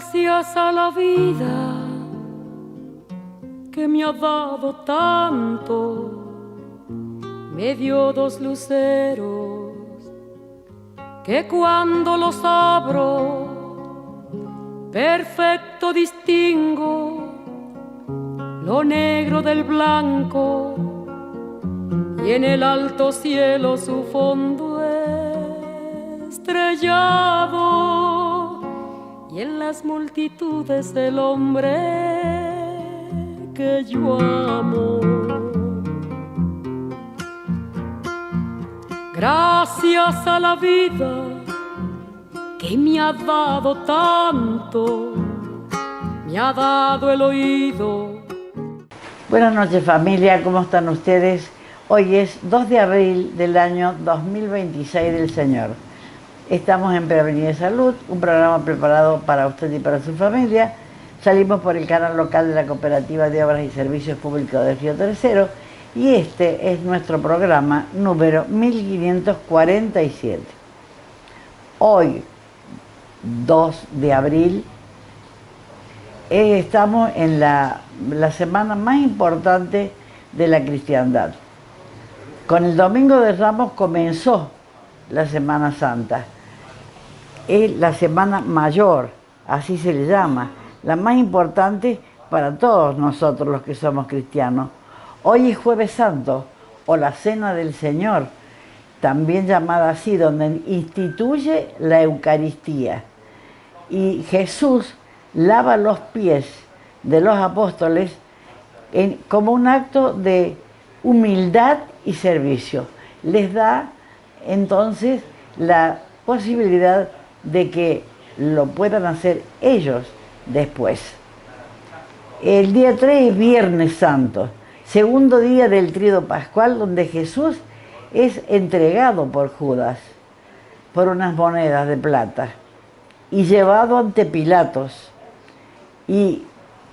Gracias a la vida que me ha dado tanto, me dio dos luceros que cuando los abro perfecto distingo lo negro del blanco y en el alto cielo su fondo estrellado y en las multitudes el hombre que yo amo. Gracias a la vida que me ha dado tanto, me ha dado el oído. Buenas noches familia, ¿cómo están ustedes? Hoy es 2 de abril del año 2026 del Señor. Estamos en Prevenir de Salud, un programa preparado para usted y para su familia. Salimos por el canal local de la Cooperativa de Obras y Servicios Públicos de Río Tercero y este es nuestro programa número 1547. Hoy, 2 de abril, estamos en la semana más importante de la cristiandad. Con el Domingo de Ramos comenzó la Semana Santa. Es la Semana Mayor, así se le llama, la más importante para todos nosotros los que somos cristianos. Hoy es Jueves Santo, o la Cena del Señor, también llamada así, donde instituye la Eucaristía. Y Jesús lava los pies de los apóstoles como un acto de humildad y servicio. Les da entonces la posibilidad de que lo puedan hacer ellos después. El día 3 es Viernes Santo, segundo día del Tríodo Pascual, donde Jesús es entregado por Judas por unas monedas de plata y llevado ante Pilatos. Y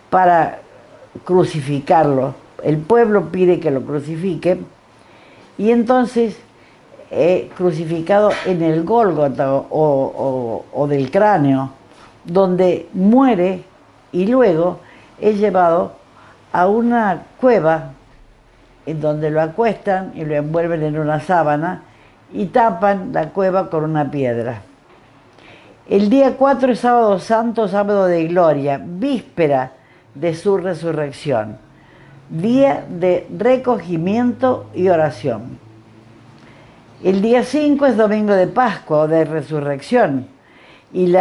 para crucificarlo, el pueblo pide que lo crucifiquen y entonces crucificado en el Gólgota o del cráneo, donde muere y luego es llevado a una cueva en donde lo acuestan y lo envuelven en una sábana y tapan la cueva con una piedra. El día 4 es Sábado Santo, sábado de gloria, víspera de su resurrección, día de recogimiento y oración. El día 5 es Domingo de Pascua o de Resurrección y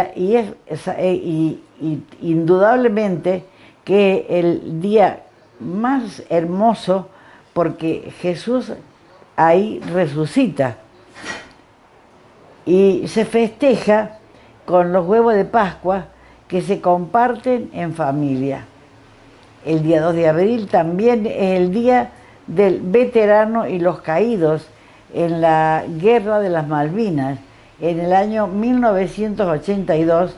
indudablemente que el día más hermoso porque Jesús ahí resucita y se festeja con los huevos de Pascua que se comparten en familia. El día 2 de abril también es el día del veterano y los caídos en la Guerra de las Malvinas en el año 1982,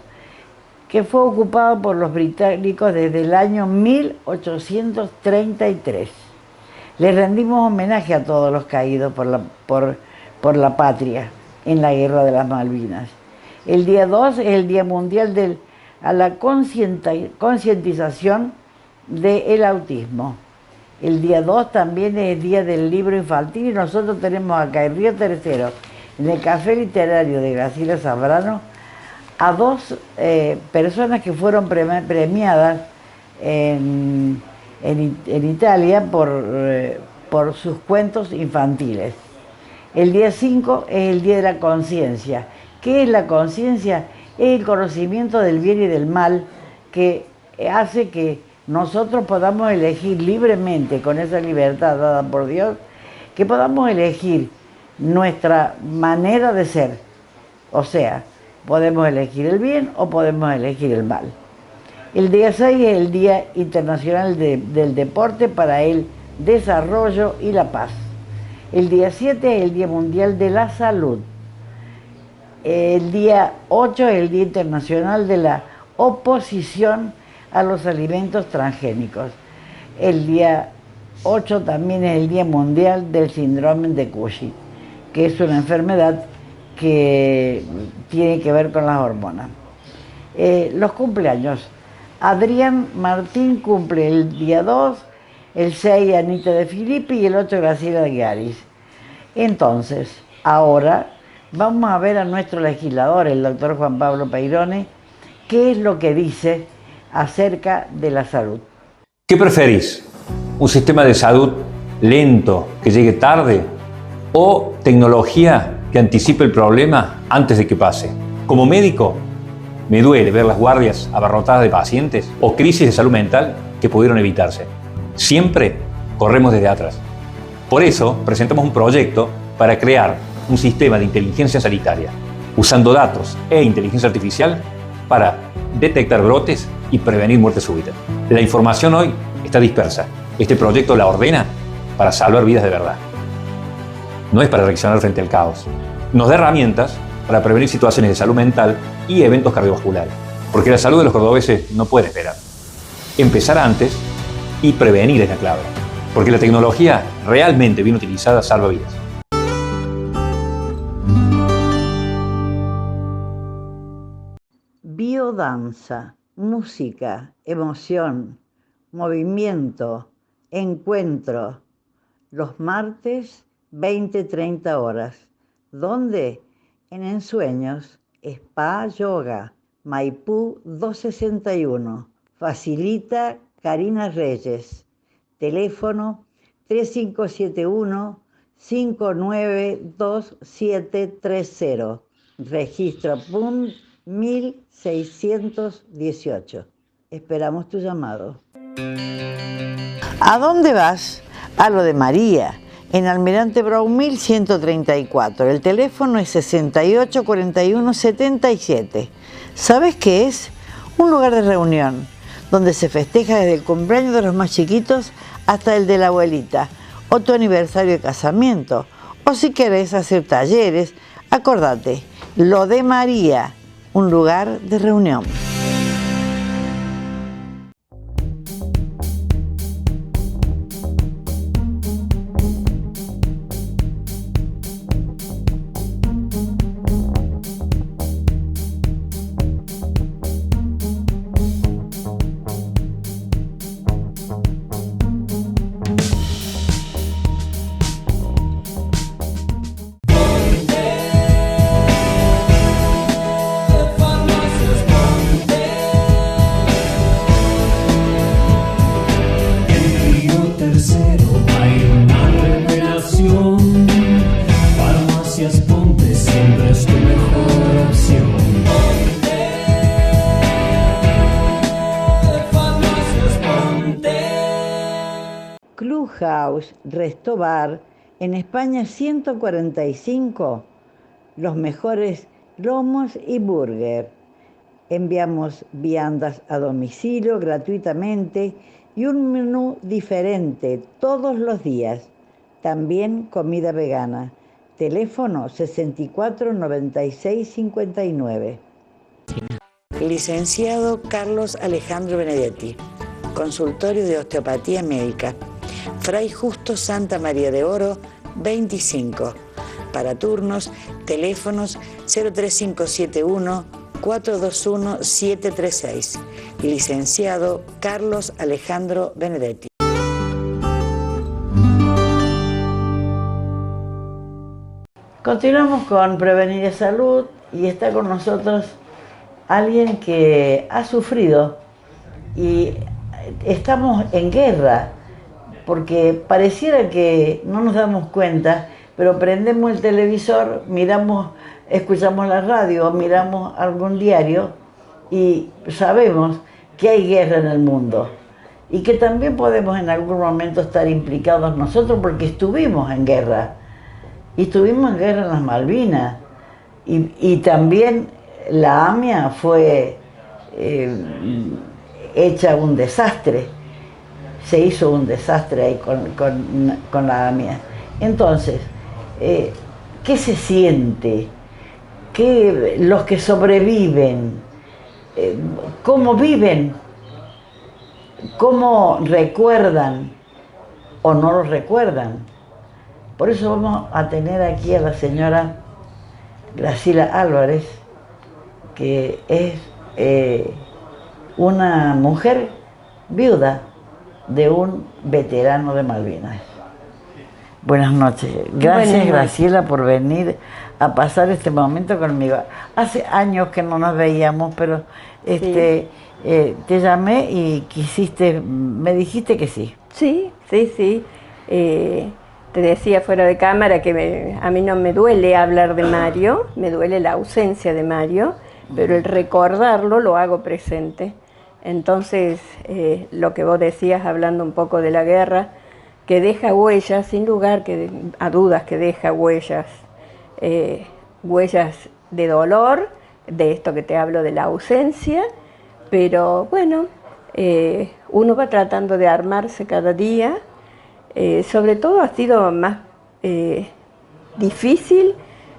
que fue ocupado por los británicos desde el año 1833. Les rendimos homenaje a todos los caídos por la patria en la Guerra de las Malvinas. El día 2 es el Día Mundial a la concientización del autismo. El día 2 también es el Día del Libro Infantil y nosotros tenemos acá en Río Tercero, en el Café Literario de Graciela Zambrano, a 2 personas que fueron premiadas en Italia por sus cuentos infantiles. El día 5 es el Día de la Conciencia. ¿Qué es la conciencia? Es el conocimiento del bien y del mal que hace que nosotros podamos elegir libremente, con esa libertad dada por Dios, que podamos elegir nuestra manera de ser. O sea, podemos elegir el bien o podemos elegir el mal. El día 6 es el Día Internacional del Deporte para el Desarrollo y la Paz. El día 7 es el Día Mundial de la Salud. El día 8 es el Día Internacional de la Oposición a los Alimentos Transgénicos. El día 8 también es el Día Mundial del Síndrome de Cushing, que es una enfermedad que tiene que ver con las hormonas. los cumpleaños. Adrián Martín cumple el día 2, el 6 Anita de Filippi y el 8 Graciela de Garis. Entonces, ahora vamos a ver a nuestro legislador, el doctor Juan Pablo Peirone, qué es lo que dice acerca de la salud. ¿Qué preferís? ¿Un sistema de salud lento, que llegue tarde? ¿O tecnología que anticipe el problema antes de que pase? Como médico, me duele ver las guardias abarrotadas de pacientes o crisis de salud mental que pudieron evitarse. Siempre corremos desde atrás. Por eso presentamos un proyecto para crear un sistema de inteligencia sanitaria, usando datos e inteligencia artificial para detectar brotes y prevenir muertes súbitas. La información hoy está dispersa. Este proyecto la ordena para salvar vidas de verdad. No es para reaccionar frente al caos. Nos da herramientas para prevenir situaciones de salud mental y eventos cardiovasculares. Porque la salud de los cordobeses no puede esperar. Empezar antes y prevenir es la clave. Porque la tecnología realmente bien utilizada salva vidas. Biodanza, música, emoción, movimiento, encuentro, los martes 20-30 horas. ¿Dónde? En Ensueños, Spa Yoga, Maipú 261. Facilita Karina Reyes. Teléfono 3571-592730. Registro PUN 1618. Esperamos tu llamado. ¿A dónde vas? A lo de María, en Almirante Brown 1134. El teléfono es 684177. ¿Sabes qué es? Un lugar de reunión, donde se festeja desde el cumpleaños de los más chiquitos hasta el de la abuelita, o tu aniversario de casamiento, o si querés hacer talleres, acordate, lo de María, un lugar de reunión. Clubhouse Resto Bar, en España 145, los mejores lomos y burger. Enviamos viandas a domicilio gratuitamente y un menú diferente todos los días. También comida vegana. Teléfono 64 96 59. Licenciado Carlos Alejandro Benedetti, consultorio de osteopatía médica. Fray Justo Santa María de Oro, 25. Para turnos, teléfonos 03571-421-736. Licenciado Carlos Alejandro Benedetti. Continuamos con Prevenir es Salud y está con nosotros alguien que ha sufrido y estamos en guerra. Porque pareciera que no nos damos cuenta, pero prendemos el televisor, miramos, escuchamos la radio, miramos algún diario y sabemos que hay guerra en el mundo y que también podemos en algún momento estar implicados nosotros porque estuvimos en guerra. Y estuvimos en guerra en las Malvinas y también la AMIA fue hecha un desastre. Se hizo un desastre ahí con la AMIA. Entonces, ¿qué se siente? ¿Qué, los que sobreviven? ¿Cómo viven? ¿Cómo recuerdan o no lo recuerdan? Por eso vamos a tener aquí a la señora Graciela Álvarez, que es una mujer viuda de un veterano de Malvinas. Buenas noches. Gracias, Graciela, por venir a pasar este momento conmigo. Hace años que no nos veíamos, pero te llamé y me dijiste que sí. Sí. Te decía fuera de cámara que a mí no me duele hablar de Mario, me duele la ausencia de Mario, pero el recordarlo lo hago presente. Entonces, lo que vos decías hablando un poco de la guerra, que deja huellas, sin lugar a dudas que deja huellas, huellas de dolor, de esto que te hablo de la ausencia, pero bueno, uno va tratando de armarse cada día. Sobre todo ha sido más difícil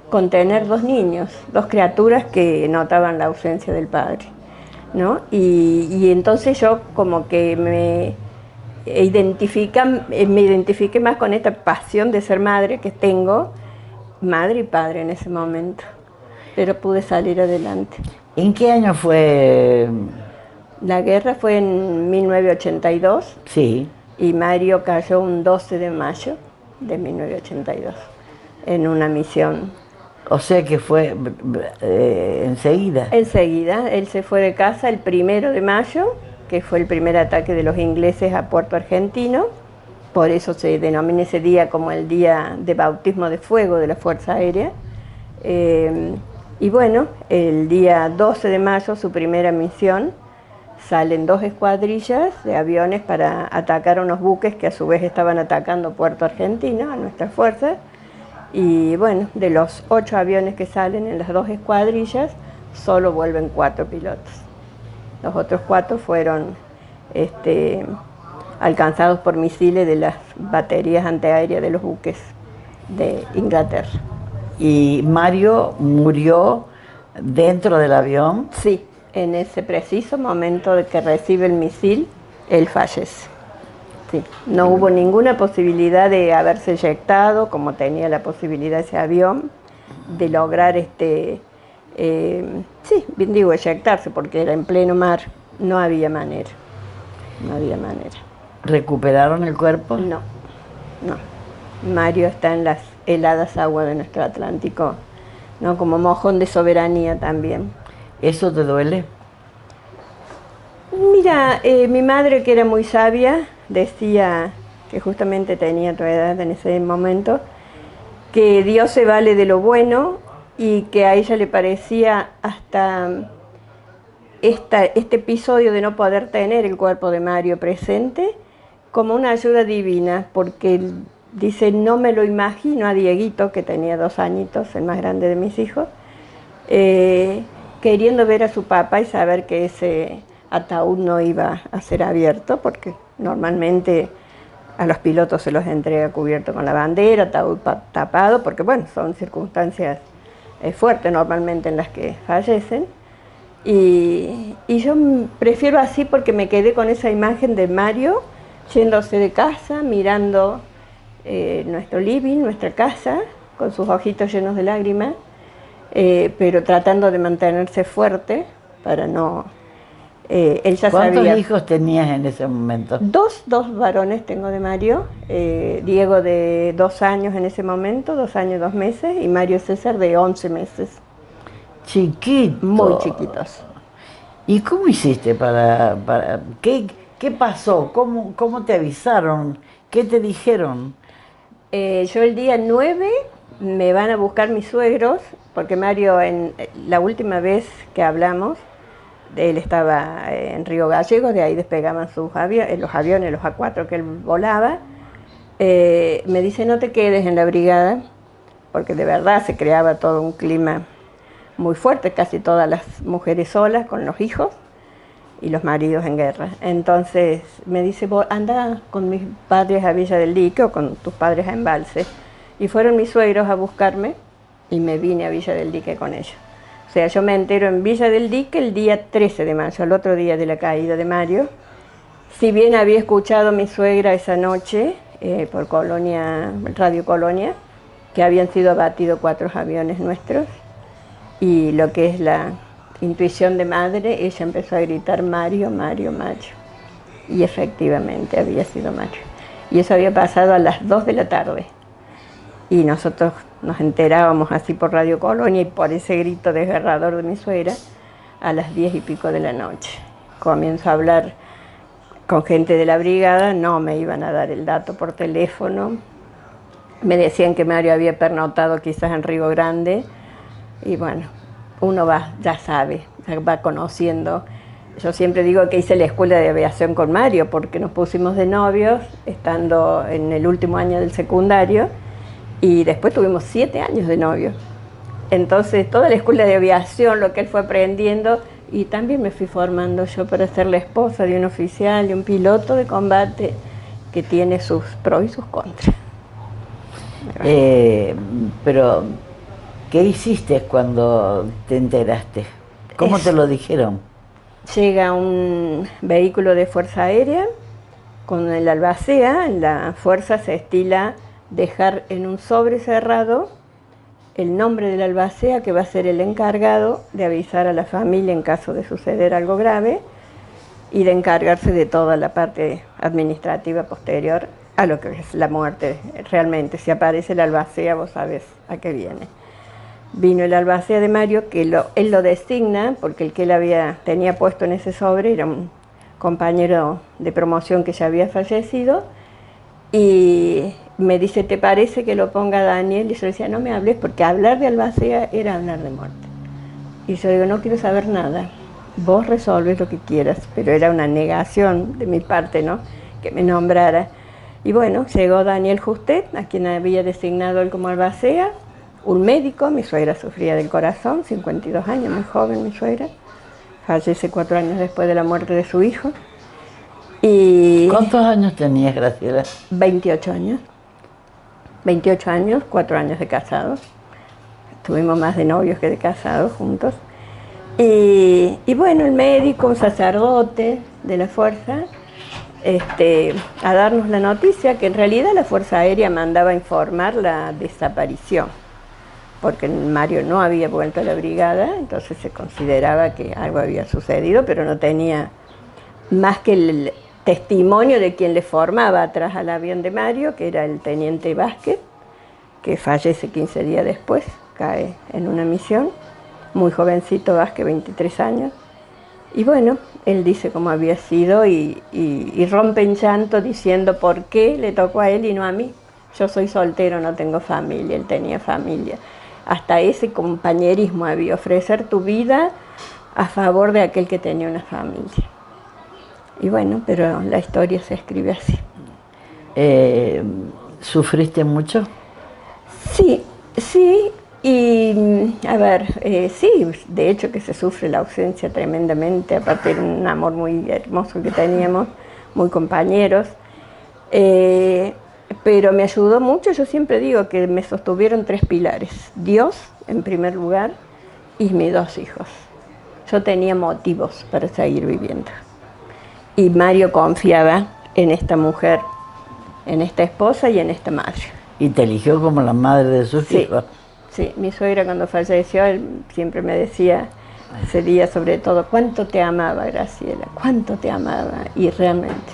contener dos niños, dos criaturas que notaban la ausencia del padre, ¿no? Y entonces yo como que me identifiqué más con esta pasión de ser madre que tengo, madre y padre en ese momento, pero pude salir adelante. ¿En qué año fue? La guerra fue en 1982. Sí. Y Mario cayó un 12 de mayo de 1982 en una misión. O sea que fue enseguida. Enseguida, él se fue de casa el 1 de mayo, que fue el primer ataque de los ingleses a Puerto Argentino. Por eso se denomina ese día como el día de bautismo de fuego de la Fuerza Aérea. Y bueno, el día 12 de mayo, su primera misión, salen 2 escuadrillas de aviones para atacar a unos buques que a su vez estaban atacando Puerto Argentino, a nuestras fuerzas. Y bueno, de los 8 aviones que salen en las 2 escuadrillas, solo vuelven 4 pilotos. Los otros 4 fueron alcanzados por misiles de las baterías antiaéreas de los buques de Inglaterra. ¿Y Mario murió dentro del avión? Sí. En ese preciso momento de que recibe el misil, él fallece. Sí. No hubo ninguna posibilidad de haberse eyectado, como tenía la posibilidad ese avión, de lograr eyectarse, porque era en pleno mar. No había manera. ¿Recuperaron el cuerpo? No. Mario está en las heladas aguas de nuestro Atlántico, ¿no? Como mojón de soberanía también. ¿Eso te duele? Mira, mi madre, que era muy sabia, decía, que justamente tenía tu edad en ese momento, que Dios se vale de lo bueno y que a ella le parecía hasta este episodio de no poder tener el cuerpo de Mario presente como una ayuda divina, porque dice, no me lo imagino a Dieguito, que tenía 2 añitos, el más grande de mis hijos, queriendo ver a su papá y saber que ese ataúd no iba a ser abierto, porque normalmente a los pilotos se los entrega cubierto con la bandera, ataúd tapado, porque bueno, son circunstancias fuertes normalmente en las que fallecen. Y yo prefiero así porque me quedé con esa imagen de Mario yéndose de casa, mirando nuestro living, nuestra casa, con sus ojitos llenos de lágrimas, pero tratando de mantenerse fuerte para no... él ya ¿Cuántos sabía, hijos tenías en ese momento? dos varones tengo de Mario, Diego de 2 años en ese momento, 2 años 2 meses, y Mario César de 11 meses. Chiquito. Muy chiquitos. ¿Y cómo hiciste ¿Qué pasó? ¿Cómo te avisaron? ¿Qué te dijeron? Yo el día 9 me van a buscar mis suegros, porque Mario, en la última vez que hablamos, él estaba en Río Gallegos, de ahí despegaban los aviones, los A4 que él volaba. Me dice, no te quedes en la brigada, porque de verdad se creaba todo un clima muy fuerte, casi todas las mujeres solas con los hijos y los maridos en guerra. Entonces me dice, anda con mis padres a Villa del Dique o con tus padres a Embalse. Y fueron mis suegros a buscarme y me vine a Villa del Dique con ellos. O sea, yo me entero en Villa del Dique el día 13 de mayo, el otro día de la caída de Mario. Si bien había escuchado a mi suegra esa noche por Radio Colonia, que habían sido abatidos 4 aviones nuestros, y lo que es intuición de madre, ella empezó a gritar Mario, Mario, Mario. Y efectivamente había sido Mario. Y eso había pasado a las 2 de la tarde. Y nosotros nos enterábamos así por Radio Colonia y por ese grito desgarrador de mi suegra a las 10 y pico de la noche. Comienzo a hablar con gente de la brigada, no me iban a dar el dato por teléfono. Me decían que Mario había pernoctado quizás en Río Grande. Y bueno, uno va, ya sabe, ya va conociendo. Yo siempre digo que hice la escuela de aviación con Mario porque nos pusimos de novios estando en el último año del secundario y después tuvimos 7 años de novios. Entonces toda la escuela de aviación, lo que él fue aprendiendo, y también me fui formando yo para ser la esposa de un oficial, de un piloto de combate que tiene sus pros y sus contras. Pero, ¿qué hiciste cuando te enteraste? ¿Cómo te lo dijeron? Llega un vehículo de Fuerza Aérea con el albacea. La fuerza se estila dejar en un sobre cerrado el nombre del albacea, que va a ser el encargado de avisar a la familia en caso de suceder algo grave y de encargarse de toda la parte administrativa posterior a lo que es la muerte. Realmente, si aparece el albacea, vos sabés a qué viene. Vino el albacea de Mario, que él lo designa, porque el que él tenía puesto en ese sobre era un compañero de promoción que ya había fallecido, y me dice, ¿te parece que lo ponga Daniel? Y yo decía, no me hables, porque hablar de albacea era hablar de muerte. Y yo digo, no quiero saber nada, vos resolves lo que quieras, pero era una negación de mi parte, ¿no?, que me nombrara. Y bueno, llegó Daniel Justet, a quien había designado él como albacea, un médico. Mi suegra sufría del corazón, 52 años, muy joven mi suegra, fallece 4 años después de la muerte de su hijo. Y ¿Cuántos años tenías, Graciela? 28 años. 28 años, 4 años de casados. Tuvimos más de novios que de casados juntos. Y bueno, el médico, un sacerdote de la fuerza, a darnos la noticia que en realidad la Fuerza Aérea mandaba informar la desaparición, porque Mario no había vuelto a la brigada, entonces se consideraba que algo había sucedido, pero no tenía más que el testimonio de quien le formaba atrás al avión de Mario, que era el teniente Vázquez, que fallece 15 días después, cae en una misión, muy jovencito Vázquez, 23 años. Y bueno, él dice cómo había sido y rompe en llanto diciendo por qué le tocó a él y no a mí. Yo soy soltero, no tengo familia, él tenía familia. Hasta ese compañerismo había, ofrecer tu vida a favor de aquel que tenía una familia. Y bueno, pero la historia se escribe así. ¿Sufriste mucho? Sí, sí. Y a ver, sí, de hecho que se sufre la ausencia tremendamente, aparte de un amor muy hermoso que teníamos, muy compañeros, pero me ayudó mucho. Yo siempre digo que me sostuvieron 3 pilares: Dios en primer lugar y mis 2 hijos. Yo tenía motivos para seguir viviendo y Mario confiaba en esta mujer, en esta esposa y en esta madre. ¿Y te eligió como la madre de sus hijos? Sí, mi suegra cuando falleció, él siempre me decía, ese día sobre todo, cuánto te amaba, Graciela, cuánto te amaba. Y realmente,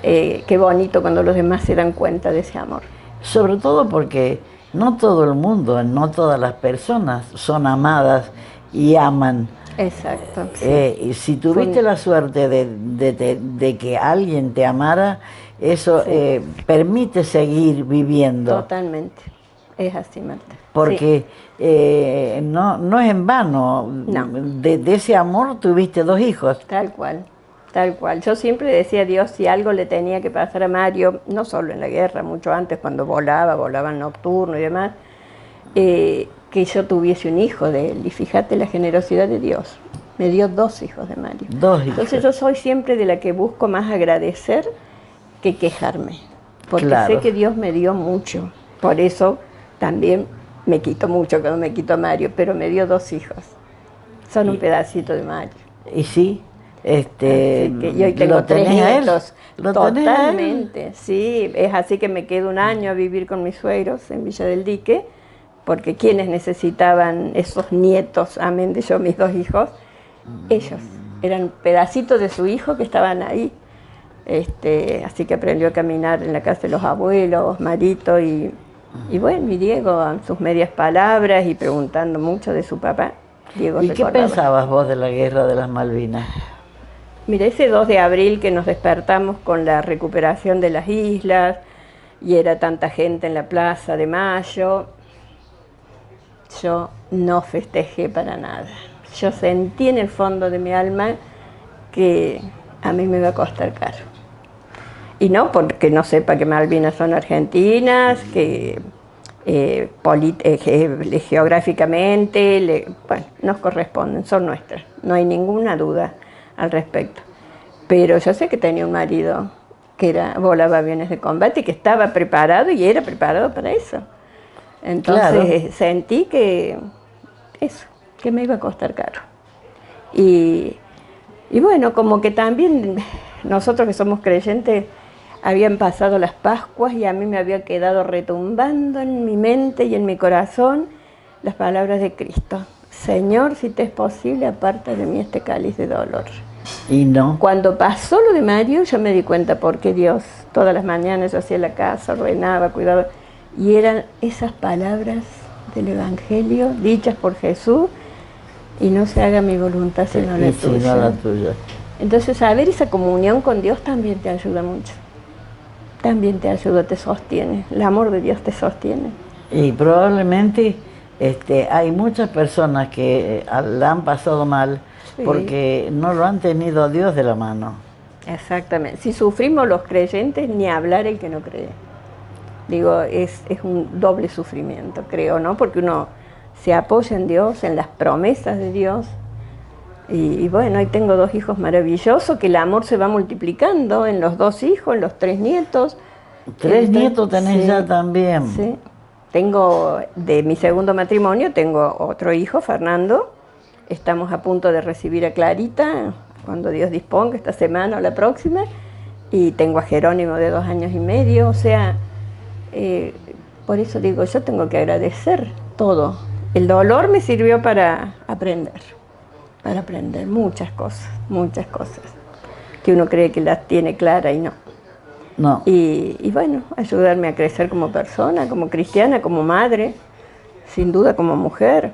qué bonito cuando los demás se dan cuenta de ese amor. Sobre todo porque no todo el mundo, no todas las personas son amadas y aman. Exacto. Sí. Y si tuviste la suerte de que alguien te amara, eso sí, permite seguir viviendo. Totalmente. Es así, Marta. Porque sí, no es en vano. No. De ese amor tuviste 2 hijos. Tal cual, tal cual. Yo siempre decía a Dios, si algo le tenía que pasar a Mario, no solo en la guerra, mucho antes cuando volaba en nocturno y demás, que yo tuviese un hijo de él. Y fíjate la generosidad de Dios. Me dio 2 hijos de Mario. 2 hijos. Entonces yo soy siempre de la que busco más agradecer que quejarme. Porque claro, sé que Dios me dio mucho. Por eso también me quito mucho cuando me quito a Mario, pero me dio 2 hijos. Son un pedacito de Mario. Y sí, que yo hoy tengo 3 nietos. Totalmente, sí. Es así que me quedo un año a vivir con mis suegros en Villa del Dique, porque quienes necesitaban esos nietos, amén de yo, mis 2 hijos, Ellos. Eran pedacitos de su hijo que estaban ahí. Así que aprendió a caminar en la casa de los abuelos, Marito y bueno, y Diego, sus medias palabras y preguntando mucho de su papá. Diego ¿Y qué recordaba. pensabas vos de la guerra de las Malvinas? Mira, ese 2 de abril que nos despertamos con la recuperación de las islas y era tanta gente en la Plaza de Mayo, yo no festejé para nada. Yo sentí en el fondo de mi alma que a mí me iba a costar caro. Y no porque no sepa que Malvinas son argentinas, que geográficamente bueno, nos corresponden, son nuestras, no hay ninguna duda al respecto. Pero yo sé que tenía un marido que volaba aviones de combate y que estaba preparado y era preparado para eso. Entonces sentí que me iba a costar caro. Y bueno, como que también nosotros que somos creyentes, habían pasado las Pascuas y a mí me había quedado retumbando en mi mente y en mi corazón las palabras de Cristo. Señor, si te es posible, aparta de mí este cáliz de dolor. Y no. Cuando pasó lo de Mario, yo me di cuenta porque Dios, todas las mañanas yo hacía la casa, ordenaba, cuidaba, y eran esas palabras del Evangelio dichas por Jesús, y no se haga mi voluntad sino la tuya. La tuya. Entonces, saber esa comunión con Dios también te ayuda mucho. También te ayuda, te sostiene. El amor de Dios te sostiene. Y probablemente hay muchas personas que la han pasado mal porque no lo han tenido a Dios de la mano. Exactamente. Si sufrimos los creyentes, ni hablar el que no cree. Digo, es un doble sufrimiento, creo, ¿no? Porque uno se apoya en Dios, en las promesas de Dios. Y bueno, hoy tengo 2 hijos maravillosos, que el amor se va multiplicando en los 2 hijos, en los 3 nietos. 3 nietos tenés ya también. Sí. Tengo, de mi segundo matrimonio, tengo otro hijo, Fernando. Estamos a punto de recibir a Clarita, cuando Dios disponga, esta semana o la próxima. Y tengo a Jerónimo de 2 años y medio. O sea, por eso digo, yo tengo que agradecer todo. El dolor me sirvió para aprender muchas cosas, que uno cree que las tiene claras y no. No. Y bueno, ayudarme a crecer como persona, como cristiana, como madre, sin duda como mujer.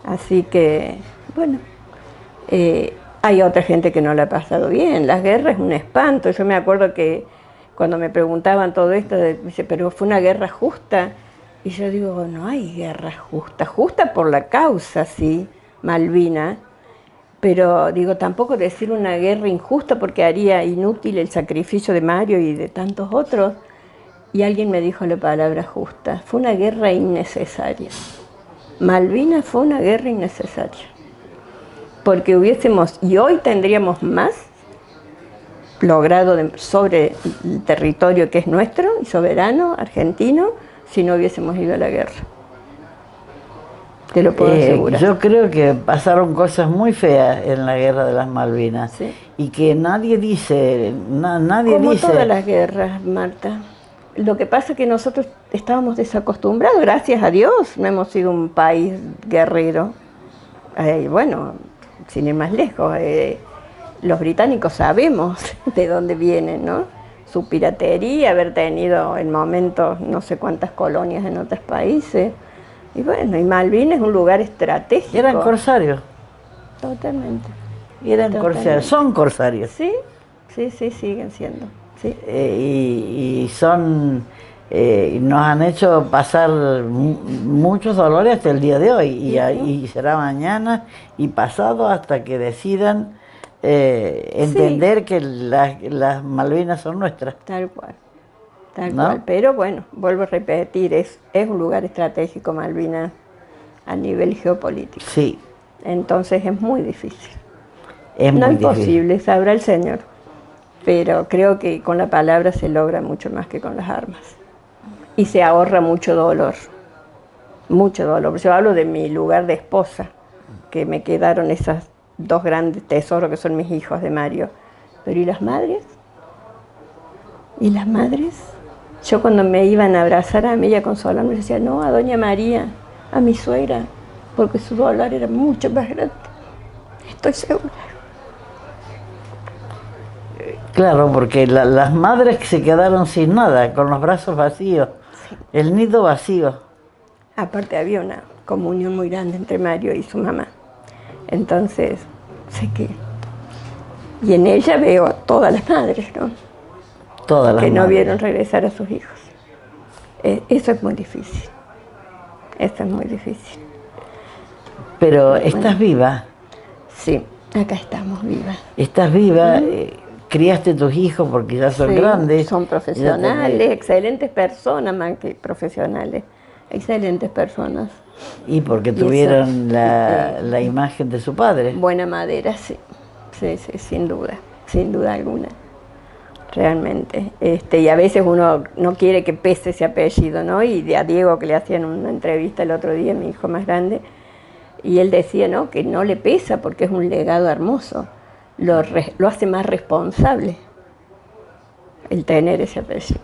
Así que, bueno, hay otra gente que no la ha pasado bien. Las guerras es un espanto. Yo me acuerdo que cuando me preguntaban todo esto, dice, pero fue una guerra justa. Y yo digo, no hay guerra justa. Justa por la causa, sí, Malvina, pero digo, tampoco decir una guerra injusta porque haría inútil el sacrificio de Mario y de tantos otros. Y alguien me dijo la palabra justa, fue una guerra innecesaria. Malvinas fue una guerra innecesaria, porque y hoy tendríamos más logrado sobre el territorio que es nuestro y soberano, argentino, si no hubiésemos ido a la guerra. Te lo puedo asegurar. Yo creo que pasaron cosas muy feas en la guerra de las Malvinas, sí, y que nadie dice, como todas las guerras, Marta. Lo que pasa es que nosotros estábamos desacostumbrados, gracias a Dios, no hemos sido un país guerrero. Bueno, sin ir más lejos, los británicos sabemos de dónde vienen, ¿no? Su piratería, haber tenido en momentos no sé cuántas colonias en otros países. Y bueno, y Malvinas es un lugar estratégico. Eran corsarios. Totalmente. Corsarios, son corsarios. Sí, siguen siendo. Sí. Y son, nos han hecho pasar muchos dolores hasta el día de hoy. Y será mañana y pasado hasta que decidan entender que las Malvinas son nuestras. Tal cual. Pero bueno, vuelvo a repetir, es un lugar estratégico Malvinas a nivel geopolítico. Sí. Entonces es muy difícil. No es imposible, sabrá el Señor. Pero creo que con la palabra se logra mucho más que con las armas. Y se ahorra mucho dolor. Mucho dolor. Yo hablo de mi lugar de esposa, que me quedaron esas 2 grandes tesoros que son mis hijos de Mario. Pero ¿y las madres? ¿Y las madres? Yo cuando me iban a abrazar a mí y a consolarme, decía, no, a doña María, a mi suegra, porque su dolor era mucho más grande. estoy segura. Claro, porque las madres que se quedaron sin nada, con los brazos vacíos, Sí. el nido vacío. Aparte había una comunión muy grande entre Mario y su mamá. Entonces, sé que... Y en ella veo a todas las madres, ¿no? Todas las Que no madres. vieron regresar a sus hijos. Eso es muy difícil. Eso es muy difícil. Pero estás viva, Sí, acá estamos vivas. estás viva, criaste tus hijos porque ya son Sí, grandes. son ya profesionales, tenés- excelentes personas más que profesionales. Excelentes personas. Y porque Y eso, tuvieron la imagen de su padre. Buena madera, sí. Sí, sí, sin duda alguna. Realmente. Y a veces uno no quiere que pese ese apellido, ¿no? Y a Diego, que le hacían una entrevista el otro día, mi hijo más grande, y él decía, ¿no?, que no le pesa porque es un legado hermoso. Lo hace más responsable el tener ese apellido.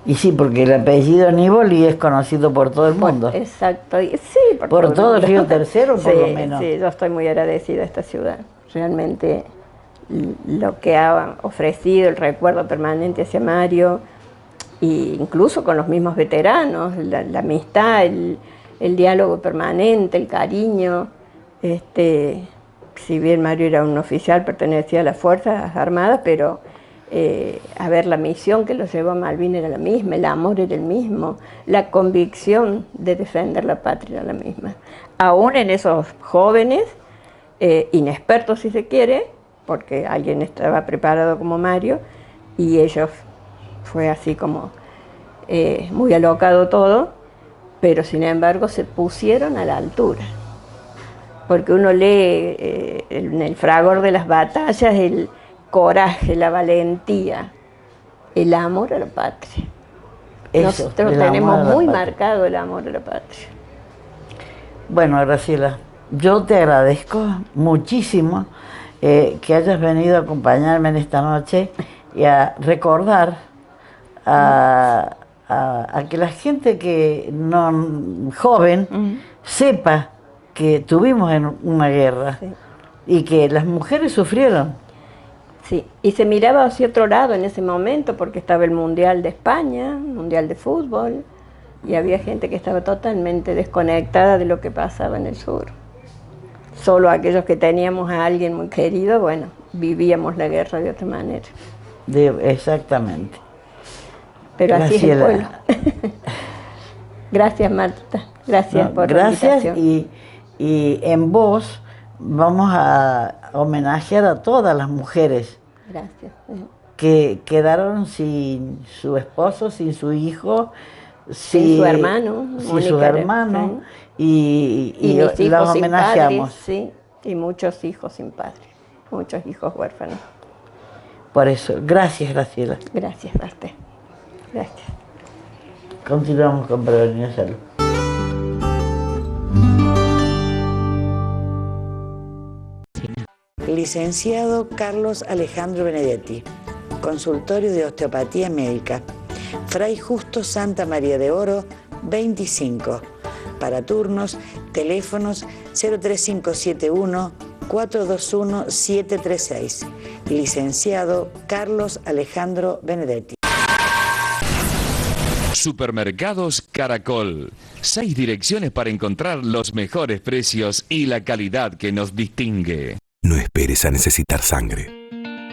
Y sí, porque el apellido Nívoli es conocido por todo el mundo. Exacto. Sí, Por todo el el Río Tercero, por Sí, lo menos. Sí, yo estoy muy agradecida a esta ciudad. Realmente lo que ha ofrecido, el recuerdo permanente hacia Mario, e incluso con los mismos veteranos, la amistad, el diálogo permanente, el cariño. Si bien Mario era un oficial, pertenecía a las Fuerzas Armadas, pero a ver, la misión que lo llevó a Malvinas era la misma, el amor era el mismo, la convicción de defender la patria era la misma. Aún en esos jóvenes, inexpertos si se quiere, porque alguien estaba preparado como Mario, y ellos fue así como muy alocado todo, pero sin embargo se pusieron a la altura. Porque uno lee en el fragor de las batallas el coraje, la valentía, el amor a la patria. Eso, Nosotros el amor tenemos a la muy patria. marcado el amor a la patria. Bueno, Graciela, yo te agradezco muchísimo que hayas venido a acompañarme en esta noche y a recordar a que la gente que no joven sepa que tuvimos en una guerra Sí. y que las mujeres sufrieron. Sí, y se miraba hacia otro lado en ese momento porque estaba el Mundial de España, Mundial de Fútbol, y había gente que estaba totalmente desconectada de lo que pasaba en el sur. Solo aquellos que teníamos a alguien muy querido, bueno, vivíamos la guerra de otra manera. Exactamente. Pero así es el Graciela. pueblo. Gracias, Marta. Gracias No, por la gracias invitación. y en vos vamos a homenajear a todas las mujeres Gracias. que quedaron sin su esposo, sin su hijo, Sin su hermano, sin Mónica sus era, hermanos, Y y mis hijos las sin homenajeamos. padres, sí, y muchos hijos sin padres, muchos hijos huérfanos. Por eso, gracias, Graciela. Gracias, Marta. Gracias. Continuamos con Prevenir Salud. Licenciado Carlos Alejandro Benedetti, consultorio de osteopatía médica, Fray Justo Santa María de Oro, 25. Para turnos, teléfonos 03571 421 736. Licenciado Carlos Alejandro Benedetti. Supermercados Caracol. 6 direcciones para encontrar los mejores precios y la calidad que nos distingue. No esperes a necesitar sangre.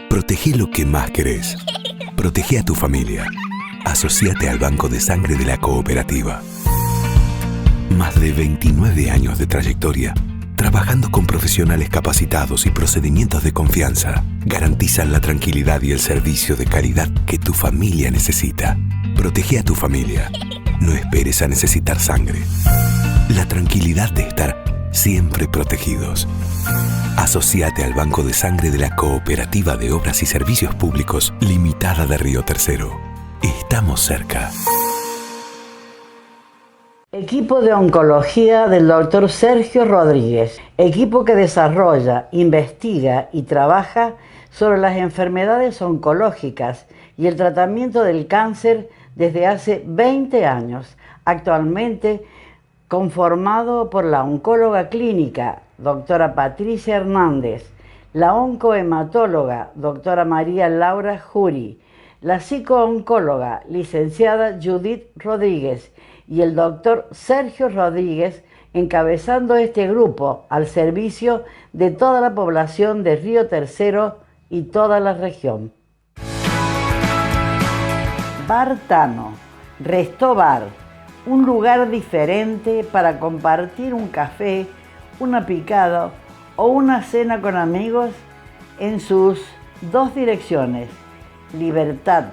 Protege lo que más querés. Protege a tu familia. Asociate al Banco de Sangre de la Cooperativa. Más de 29 años de trayectoria, trabajando con profesionales capacitados y procedimientos de confianza, garantizan la tranquilidad y el servicio de calidad que tu familia necesita. Protege a tu familia. No esperes a necesitar sangre. La tranquilidad de estar siempre protegidos. Asociate al Banco de Sangre de la Cooperativa de Obras y Servicios Públicos Limitada de Río Tercero. Estamos cerca. Equipo de oncología del doctor Sergio Rodríguez. Equipo que desarrolla, investiga y trabaja sobre las enfermedades oncológicas y el tratamiento del cáncer desde hace 20 años. Actualmente conformado por la oncóloga clínica doctora Patricia Hernández, la oncohematóloga, doctora María Laura Jury, la psicooncóloga, licenciada Judith Rodríguez, y el doctor Sergio Rodríguez, encabezando este grupo al servicio de toda la población de Río Tercero y toda la región. Bar Tano, Resto Bar, un lugar diferente para compartir un café, una picada o una cena con amigos en sus dos direcciones, Libertad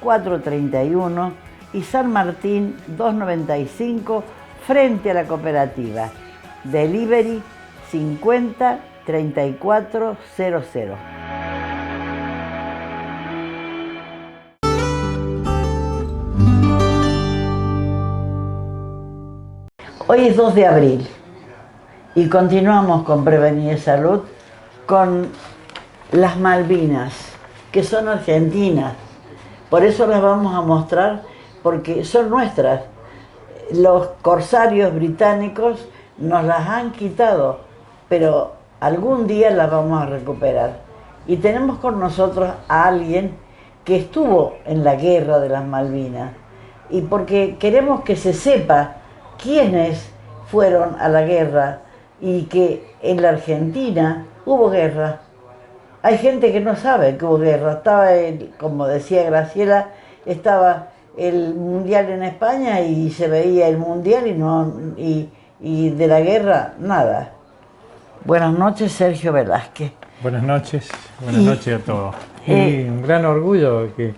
431 y San Martín 295, frente a la cooperativa. Delivery 50 3400. Hoy es 2 de abril y continuamos con Prevenir Salud con las Malvinas, que son argentinas. Por eso las vamos a mostrar, porque son nuestras. Los corsarios británicos nos las han quitado, pero algún día las vamos a recuperar. Y tenemos con nosotros a alguien que estuvo en la guerra de las Malvinas, y porque queremos que se sepa quiénes fueron a la guerra y que en la Argentina hubo guerra. Hay gente que no sabe que hubo guerra. Estaba, como decía Graciela, estaba el mundial en España y se veía el mundial y de la guerra nada. Buenas noches, Sergio Velázquez. Buenas noches a todos. Y un gran orgullo que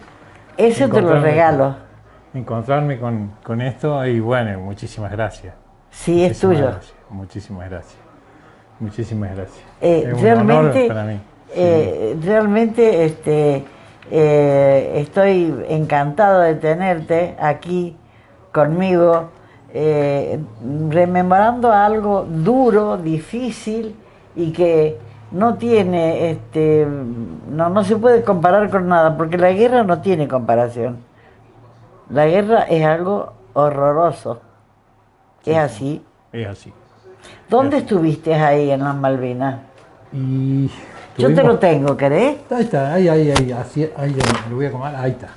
ese te lo regalo. Encontrarme con esto y bueno, muchísimas gracias. Sí, es tuyo. Gracias, muchísimas gracias. Muchísimas gracias. Es un honor para mí. Realmente estoy encantado de tenerte aquí conmigo, rememorando algo duro, difícil y que no tiene, no se puede comparar con nada, porque la guerra no tiene comparación. La guerra es algo horroroso. ¿Es así? Es así. ¿Dónde estuviste ahí en las Malvinas? Y yo te lo tengo, ¿querés? Ahí está, ahí, lo voy a comer, ahí está.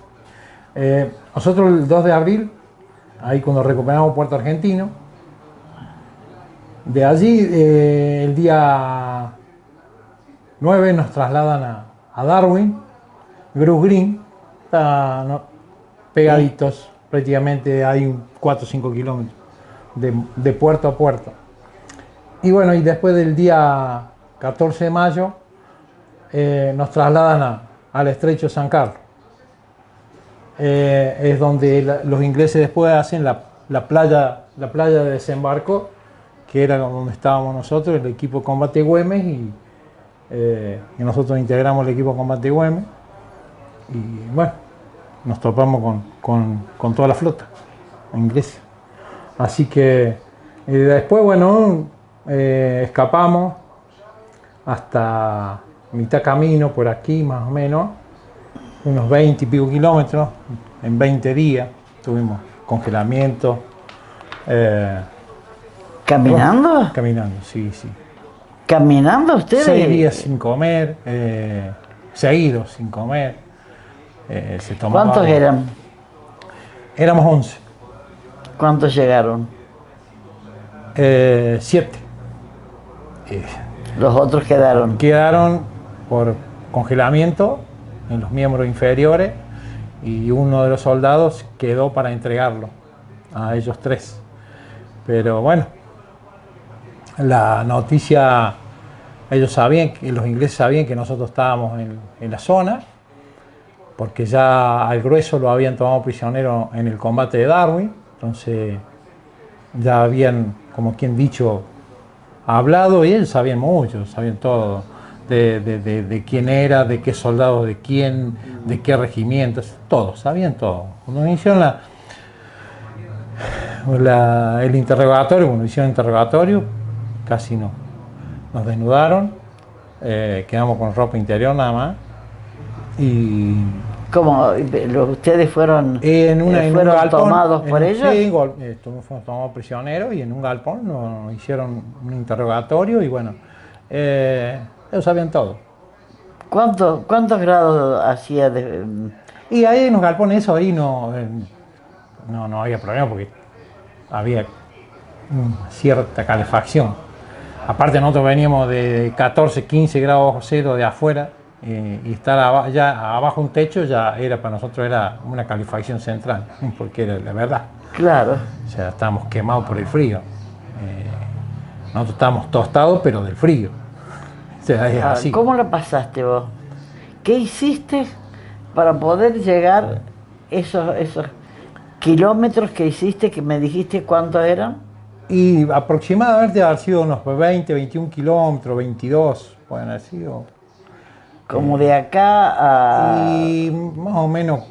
Nosotros el 2 de abril, ahí cuando recuperamos Puerto Argentino, de allí el día 9 nos trasladan a Darwin, Bruce Green, está pegaditos, prácticamente hay 4 o 5 kilómetros de puerto a puerto. Y bueno, y después del día 14 de mayo nos trasladan al estrecho de San Carlos. Es donde los ingleses después hacen la playa de desembarco, que era donde estábamos nosotros, el equipo de combate Güemes, y nosotros integramos el equipo de combate Güemes. Y bueno, nos topamos con toda la flota inglesa. Así que después, bueno, escapamos hasta mitad camino por aquí, más o menos, unos 20 y pico kilómetros, en 20 días. Tuvimos congelamiento. ¿Caminando? Bueno, caminando, sí. ¿Caminando ustedes? 6 días sin comer, seguidos sin comer. ¿Cuántos eran? Éramos 11. ¿Cuántos llegaron? 7. Los otros quedaron. Quedaron por congelamiento en los miembros inferiores y uno de los soldados quedó para entregarlo a ellos 3. Pero bueno, la noticia, ellos sabían, los ingleses sabían que nosotros estábamos en la zona, porque ya al grueso lo habían tomado prisionero en el combate de Darwin. Entonces ya habían, como quien dicho, hablado, y ellos sabían mucho, sabían todo, de quién era, de qué soldado, de quién, de qué regimientos, todo, sabían todo. Cuando hicieron el interrogatorio, cuando hicieron el interrogatorio, casi no, nos desnudaron, quedamos con ropa interior nada más, y ¿Cómo? ¿Ustedes fueron, En un galpón, tomados por ellos? Sí, fuimos tomados prisioneros y en un galpón nos hicieron un interrogatorio y bueno, ellos sabían todo. ¿Cuántos grados hacía de...? Y ahí en los galpones eso ahí no había problema porque había cierta calefacción. Aparte nosotros veníamos de 14, 15 grados bajo cero de afuera y estar ya abajo un techo ya era para nosotros era una calefacción central, porque era la verdad. Claro. O sea, estábamos quemados por el frío. Nosotros estábamos tostados pero del frío. O sea, es así. ¿Cómo la pasaste vos? ¿Qué hiciste para poder llegar esos kilómetros que hiciste, que me dijiste cuántos eran? Y aproximadamente haber sido unos 20, 21 kilómetros, 22, pueden haber sido. Como de acá a... Y más o menos...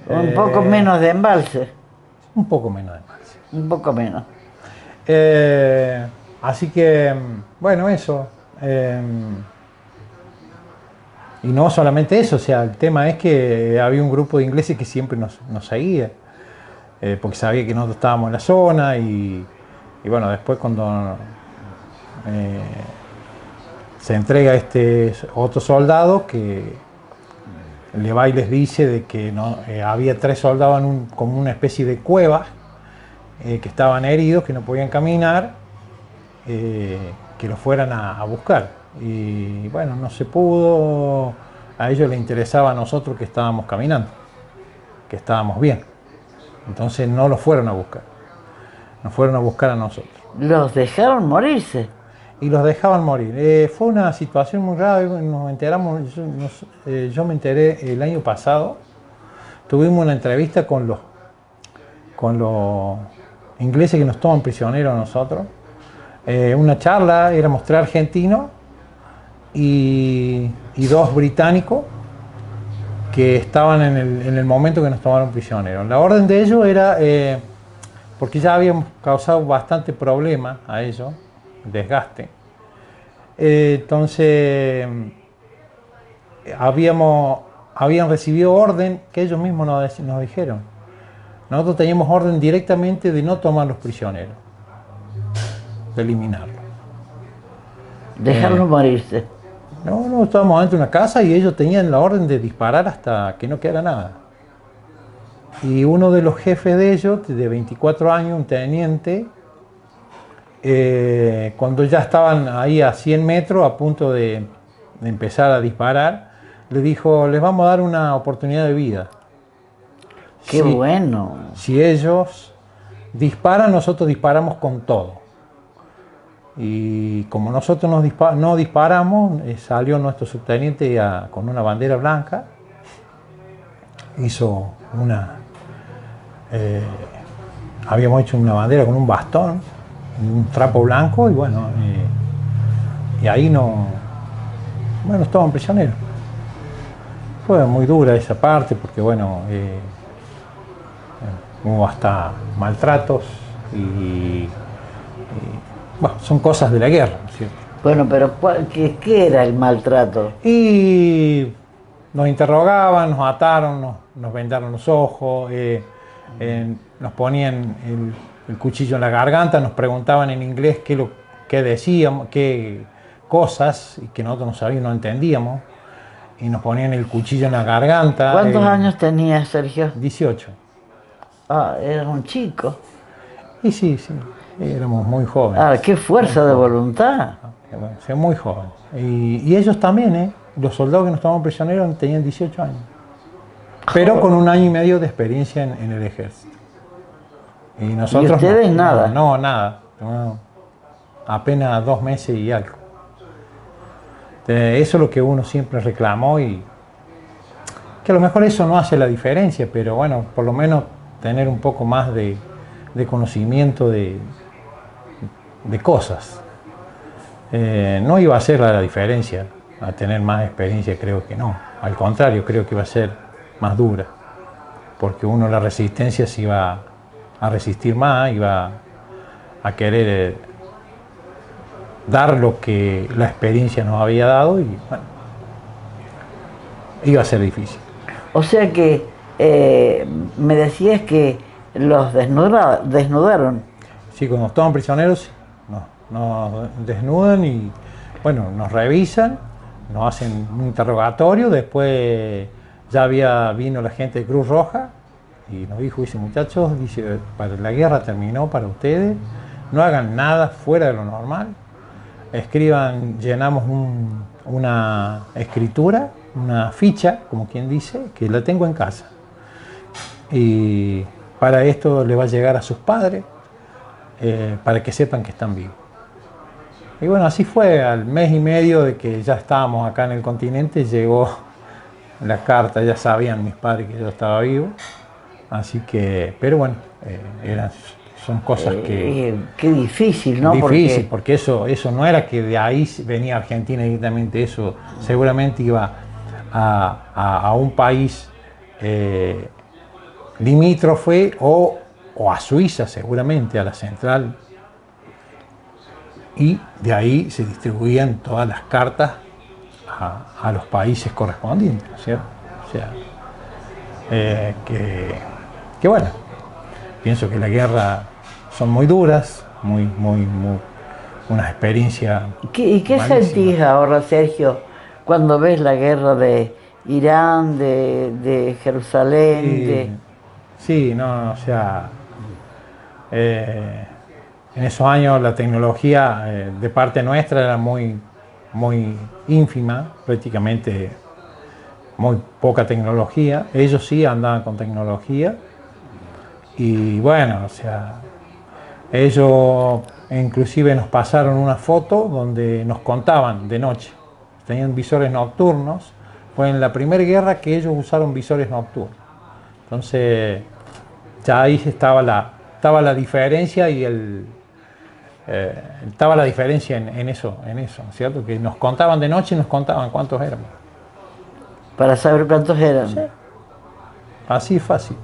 Un poco menos de embalse. Un poco menos de embalse. Un poco menos. Así que, bueno, eso. Y no solamente eso, o sea, el tema es que había un grupo de ingleses que siempre nos seguía, porque sabía que nosotros estábamos en la zona y bueno, después cuando se entrega este otro soldado que le va y les dice de que había 3 soldados como una especie de cueva, que estaban heridos, que no podían caminar, que los fueran a buscar. Y bueno, no se pudo, a ellos les interesaba a nosotros que estábamos caminando, que estábamos bien. Entonces no los fueron a buscar, nos fueron a buscar a nosotros. ¿Los dejaron morirse? Y los dejaban morir. Fue una situación muy grave, nos enteramos, yo me enteré el año pasado, tuvimos una entrevista con los ingleses que nos toman prisioneros a nosotros, una charla, éramos 3 argentinos y 2 británicos que estaban en el momento que nos tomaron prisioneros. La orden de ellos era, porque ya habíamos causado bastante problema a ellos, desgaste. Entonces habían recibido orden que ellos mismos nos dijeron. Nosotros teníamos orden directamente de no tomar los prisioneros, de eliminarlos. Dejarlos morirse. No, estábamos dentro de una casa y ellos tenían la orden de disparar hasta que no quedara nada. Y uno de los jefes de ellos, de 24 años, un teniente, cuando ya estaban ahí a 100 metros a punto de empezar a disparar, le dijo, les vamos a dar una oportunidad de vida. ¡Qué bueno! Si ellos disparan, nosotros disparamos con todo. Y como nosotros no disparamos, salió nuestro subteniente con una bandera blanca, hizo habíamos hecho una bandera con un bastón, un trapo blanco y bueno, y ahí estaban prisioneros. Fue muy dura esa parte porque bueno, hubo hasta maltratos y bueno, son cosas de la guerra, ¿cierto? Bueno, pero ¿qué era el maltrato? Y nos interrogaban, nos ataron, nos vendaron los ojos, nos ponían el cuchillo en la garganta, nos preguntaban en inglés qué decíamos, qué cosas, y que nosotros no sabíamos, no entendíamos, y nos ponían el cuchillo en la garganta. ¿Cuántos años tenías, Sergio? 18. Ah, eras un chico. Y sí, éramos muy jóvenes. ¡Qué fuerza de voluntad! Muy jóvenes. Y ellos también, los soldados que nos tomaron prisioneros tenían 18 años. Pero con 1 año y medio de experiencia en el ejército. Y nosotros... ¿Y ustedes nada? No, nada. No, apenas 2 meses y algo. Eso es lo que uno siempre reclamó y que a lo mejor eso no hace la diferencia, pero bueno, por lo menos tener un poco más de conocimiento de cosas. No iba a ser la diferencia a tener más experiencia, creo que no. Al contrario, creo que iba a ser más dura, porque uno la resistencia se iba a resistir más, iba a querer dar lo que la experiencia nos había dado y bueno, iba a ser difícil. O sea que me decías que los desnudaron. Sí, cuando estaban prisioneros nos desnudan y bueno, nos revisan, nos hacen un interrogatorio, después vino la gente de Cruz Roja y nos dice, muchachos, dice, la guerra terminó para ustedes, no hagan nada fuera de lo normal, escriban, llenamos una escritura, una ficha, como quien dice, que la tengo en casa. Y para esto le va a llegar a sus padres, para que sepan que están vivos. Y bueno, así fue, al mes y medio de que ya estábamos acá en el continente, llegó la carta, ya sabían mis padres que yo estaba vivo, así que, pero bueno, son cosas que... Qué difícil, ¿no? Difícil, porque eso no era que de ahí venía a Argentina directamente, eso seguramente iba a un país limítrofe o a Suiza seguramente, a la central, y de ahí se distribuían todas las cartas a los países correspondientes, ¿cierto? O sea, que bueno, pienso que la guerra son muy duras, una experiencia. ¿Y qué sentís ahora, Sergio, cuando ves la guerra de Irán, de Jerusalén? Sí, no, o sea, en esos años la tecnología de parte nuestra era muy ínfima, prácticamente muy poca tecnología. Ellos sí andaban con tecnología y bueno, o sea, ellos inclusive nos pasaron una foto donde nos contaban de noche, tenían visores nocturnos. Fue en la primera guerra que ellos usaron visores nocturnos. Entonces ya ahí estaba la diferencia y estaba la diferencia en eso, ¿cierto? Que nos contaban de noche y nos contaban cuántos éramos. Para saber cuántos eran. Sí. Así fácil.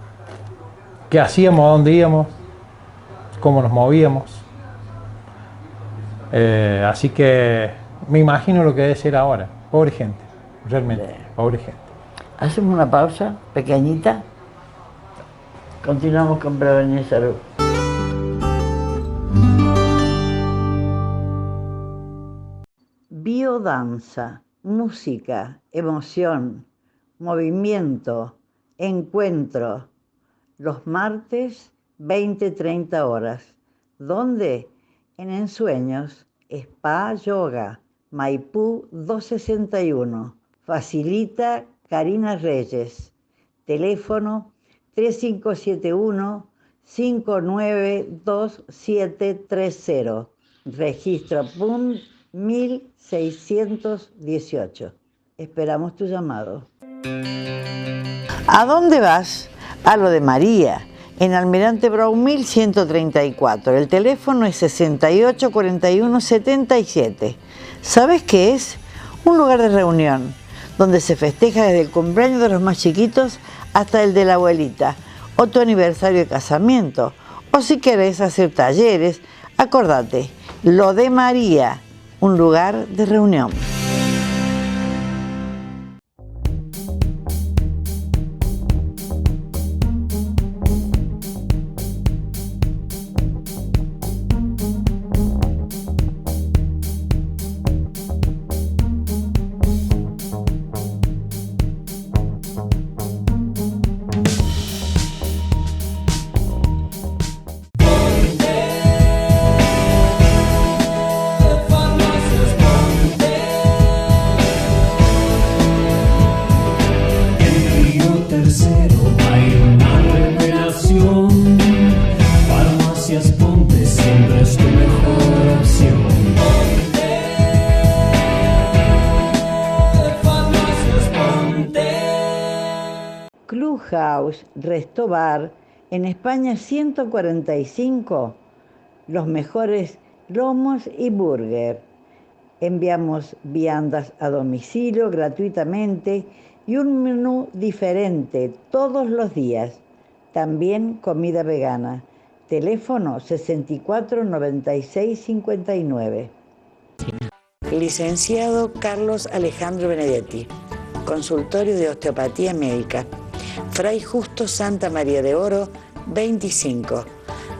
¿Qué hacíamos? ¿Dónde íbamos? ¿Cómo nos movíamos? Así que me imagino lo que debe ser ahora. Pobre gente, realmente, pobre gente. Hacemos una pausa pequeñita. Continuamos con Prevenir Salud. Biodanza, música, emoción, movimiento, encuentro. Los martes, 20-30 horas. ¿Dónde? En Ensueños, Spa Yoga, Maipú 261. Facilita Karina Reyes. Teléfono 3571-592730. Registro PUN 1618. Esperamos tu llamado. ¿A dónde vas? A lo de María, en Almirante Brown 1134. El teléfono es 684177. ¿Sabes qué es? Un lugar de reunión, donde se festeja desde el cumpleaños de los más chiquitos hasta el de la abuelita, o tu aniversario de casamiento, o si querés hacer talleres, acordate, lo de María, un lugar de reunión. Clubhouse Resto Bar, en España 145, los mejores lomos y burger. Enviamos viandas a domicilio gratuitamente y un menú diferente todos los días. También comida vegana. Teléfono 64 96 59. Licenciado Carlos Alejandro Benedetti, consultorio de osteopatía médica. Fray Justo Santa María de Oro, 25.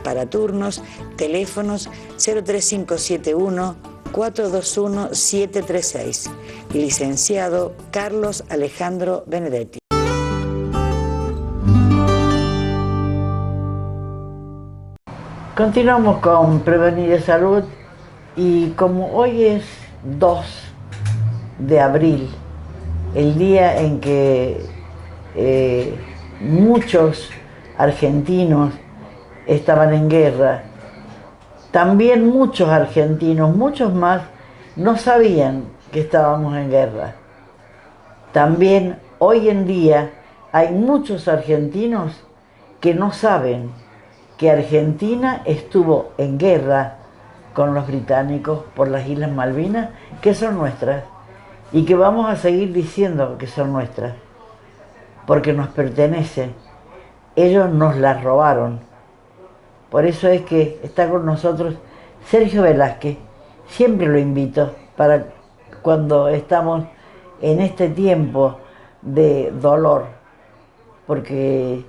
Para turnos, teléfonos 03571 421 736. Licenciado Carlos Alejandro Benedetti. Continuamos con Prevenir de Salud y como hoy es 2 de abril, el día en que muchos argentinos estaban en guerra, también muchos argentinos, muchos más, no sabían que estábamos en guerra. También hoy en día hay muchos argentinos que no saben que Argentina estuvo en guerra con los británicos por las Islas Malvinas, que son nuestras, y que vamos a seguir diciendo que son nuestras, porque nos pertenecen. Ellos nos las robaron. Por eso es que está con nosotros Sergio Velázquez. Siempre lo invito para cuando estamos en este tiempo de dolor, porque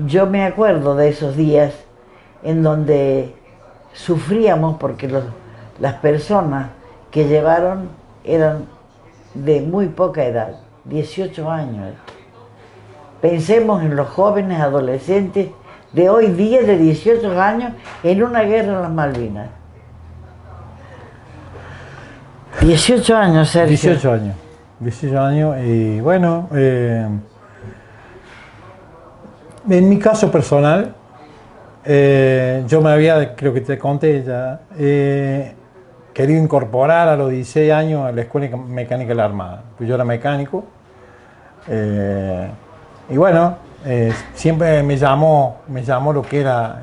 yo me acuerdo de esos días en donde sufríamos porque las personas que llevaron eran de muy poca edad, 18 años. Pensemos en los jóvenes adolescentes de hoy día de 18 años en una guerra en las Malvinas. 18 años, Sergio. 18 años y bueno, en mi caso personal, yo me había, creo que te conté ya, querido incorporar a los 16 años a la Escuela Mecánica de la Armada. Pues yo era mecánico y bueno, siempre me llamó lo que era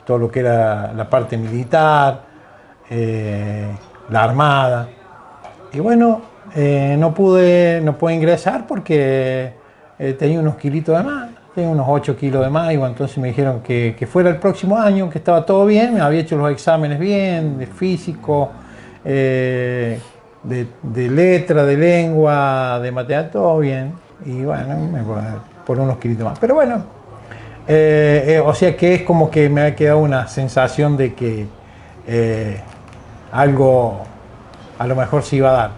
todo lo que era la parte militar, la Armada. Y bueno, no pude ingresar porque tenía unos kilitos de más. Tengo unos 8 kilos de más y bueno, entonces me dijeron que fuera el próximo año, que estaba todo bien, me había hecho los exámenes bien, de físico, de letra, de lengua, de matemática, todo bien. Y bueno, por unos kilitos más. Pero bueno, o sea que es como que me ha quedado una sensación de que algo a lo mejor se iba a dar.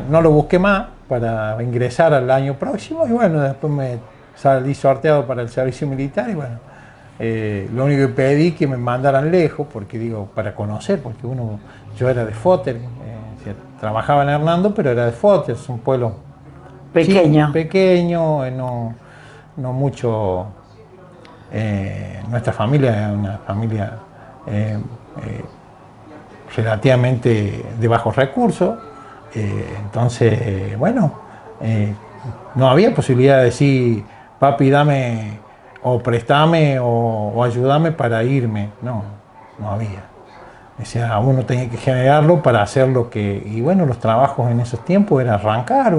No lo busqué más para ingresar al año próximo y bueno, después me salí sorteado para el servicio militar y bueno, lo único que pedí que me mandaran lejos, porque digo, para conocer, porque yo era de Foter, trabajaba en Hernando, pero era de Foter, es un pueblo pequeño, no mucho, nuestra familia es una familia relativamente de bajos recursos, entonces, bueno, no había posibilidad de decir, papi, dame, o préstame, o ayúdame para irme. No había. O sea, uno tenía que generarlo para hacer lo que... Y bueno, los trabajos en esos tiempos era arrancar,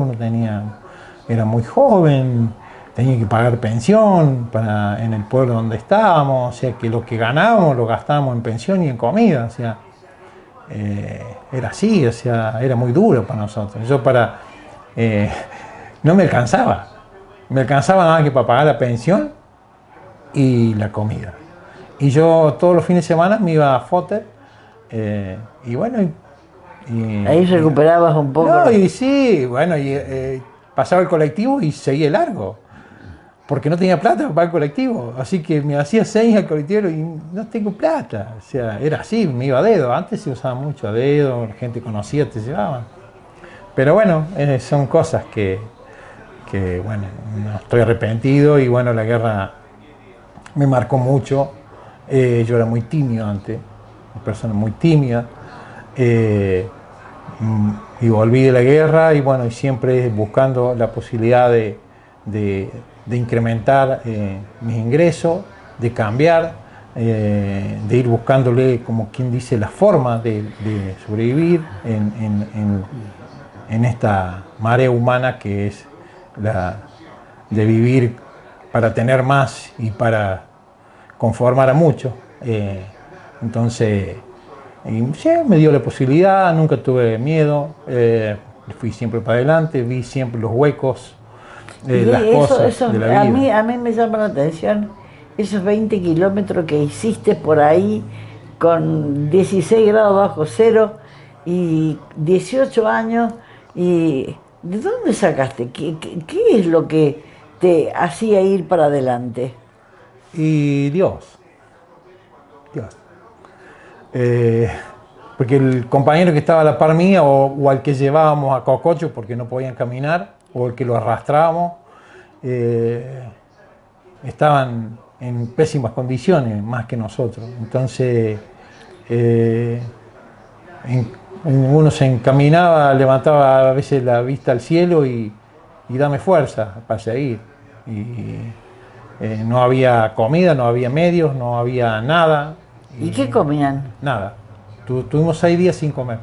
era muy joven, tenía que pagar pensión en el pueblo donde estábamos, o sea, que lo que ganábamos lo gastábamos en pensión y en comida, o sea, era así, o sea, era muy duro para nosotros. Yo no me alcanzaba nada que para pagar la pensión y la comida. Y yo todos los fines de semana me iba a Foter y bueno... ahí recuperabas un poco. No, y sí, bueno, pasaba el colectivo y seguía largo, porque no tenía plata para pagar el colectivo, así que me hacía señas al colectivo y no tengo plata. O sea, era así, me iba a dedo. Antes se usaba mucho a dedo, la gente conocida te llevaban. Pero bueno, son cosas que bueno, no estoy arrepentido y bueno, la guerra me marcó mucho. Yo era muy tímido antes, una persona muy tímida, y volví de la guerra y bueno, y siempre buscando la posibilidad de incrementar mis ingresos, de cambiar, de ir buscándole, como quien dice, la forma de sobrevivir en esta marea humana que es de vivir para tener más y para conformar a muchos. Entonces, sí, me dio la posibilidad, nunca tuve miedo, fui siempre para adelante, vi siempre los huecos las cosas de la vida. A mí me llama la atención esos 20 kilómetros que hiciste por ahí con 16 grados bajo cero y 18 años. ¿Y de dónde sacaste? ¿Qué es lo que te hacía ir para adelante? Y Dios. Porque el compañero que estaba a la par mía o al que llevábamos a Cococho porque no podían caminar, o el que lo arrastrábamos, estaban en pésimas condiciones más que nosotros. Entonces uno se encaminaba, levantaba a veces la vista al cielo y dame fuerza para seguir. No había comida, no había medios, no había nada. ¿Y qué comían? Nada. Tuvimos 6 días sin comer.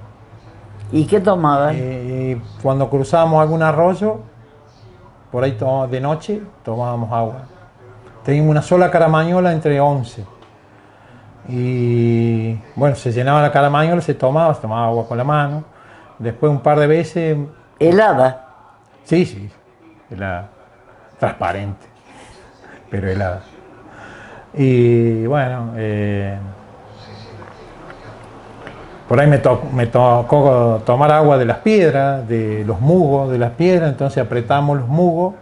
¿Y qué tomaban? Cuando cruzábamos algún arroyo, por ahí de noche, tomábamos agua. Teníamos una sola caramañola entre 11. Y bueno, se llenaba la caramañola, se tomaba agua con la mano. Después un par de veces... ¿Helada? Sí, helada. Transparente, pero helada. Y bueno, por ahí me tocó tomar agua de las piedras, de los musgos de las piedras, entonces apretamos los musgos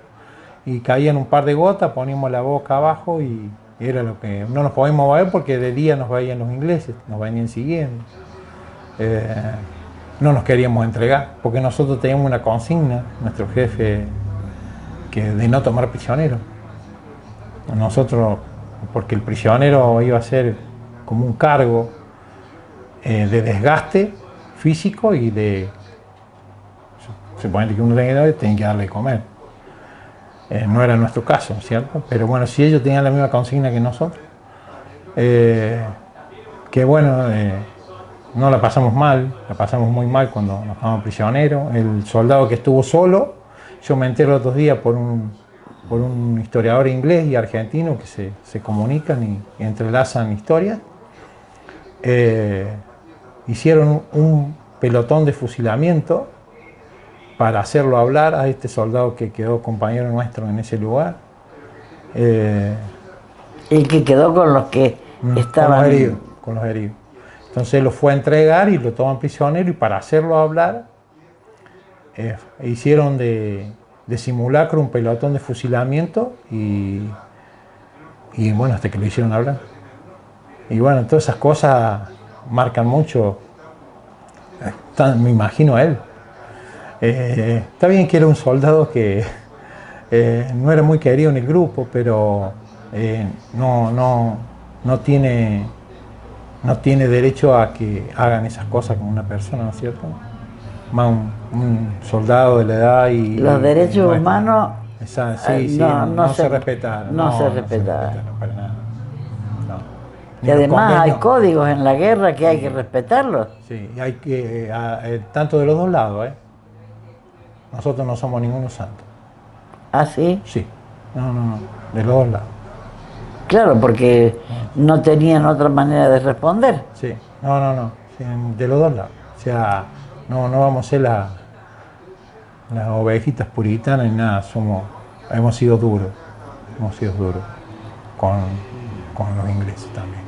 y caían un par de gotas, poníamos la boca abajo y era lo que... No nos podíamos mover porque de día nos veían los ingleses, nos venían siguiendo. No nos queríamos entregar, porque nosotros teníamos una consigna, nuestro jefe, de no tomar prisioneros. Nosotros, porque el prisionero iba a ser como un cargo de desgaste físico y de... Suponete que uno tenía que darle de comer. No era nuestro caso, ¿cierto? Pero bueno, si ellos tenían la misma consigna que nosotros, que bueno, no la pasamos mal, la pasamos muy mal cuando nos tomamos prisioneros. El soldado que estuvo solo, yo me entero los 2 días por un historiador inglés y argentino que se comunican y entrelazan historias. Hicieron un pelotón de fusilamiento para hacerlo hablar a este soldado que quedó compañero nuestro en ese lugar. El que quedó con los que estaban... Con los heridos. Entonces lo fue a entregar y lo toman prisionero, y para hacerlo hablar hicieron de simulacro un pelotón de fusilamiento y bueno, hasta que lo hicieron hablar. Y bueno, todas esas cosas marcan mucho, me imagino a él. Está bien que era un soldado que no era muy querido en el grupo, pero no tiene derecho a que hagan esas cosas con una persona, ¿no es cierto? Más un soldado de la edad y... Los derechos humanos no se respetaron. No se respetaron para nada. Y además hay códigos en la guerra que hay que respetarlos. Sí, y hay que, tanto de los dos lados, ¿eh? Nosotros no somos ninguno santo. ¿Ah, sí? Sí, no, de los dos lados. Claro, porque no tenían otra manera de responder. Sí, no, sí, de los dos lados. O sea, no vamos a ser las ovejitas puritanas ni nada, hemos sido duros con los ingleses también.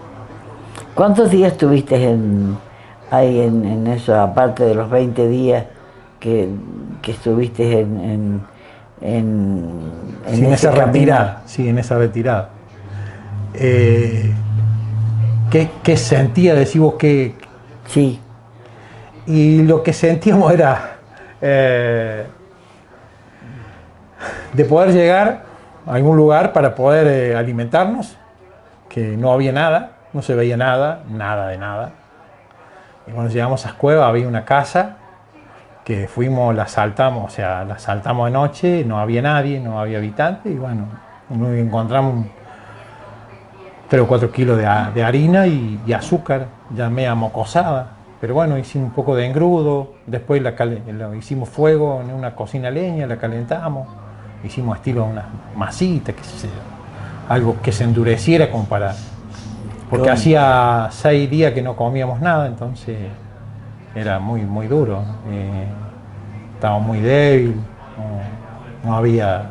¿Cuántos días estuviste ahí en eso, aparte de los 20 días que estuviste en esa retirada? Sí, en esa retirada. ¿Qué sentía? Decís vos que... Sí. Y lo que sentíamos era de poder llegar a algún lugar para poder alimentarnos, que no había nada, no se veía nada de nada. Y cuando llegamos a las cuevas había una casa que fuimos, la asaltamos de noche, no había nadie, no había habitantes, y bueno, encontramos 3 o 4 kilos de harina y azúcar, ya media mocosada. Pero bueno, hicimos un poco de engrudo, después hicimos fuego en una cocina a leña, la calentamos, hicimos estilo unas masitas, qué sé yo, algo que se endureciera como para... Porque hacía 6 días que no comíamos nada, entonces era muy, muy duro. Estaba muy débil, no había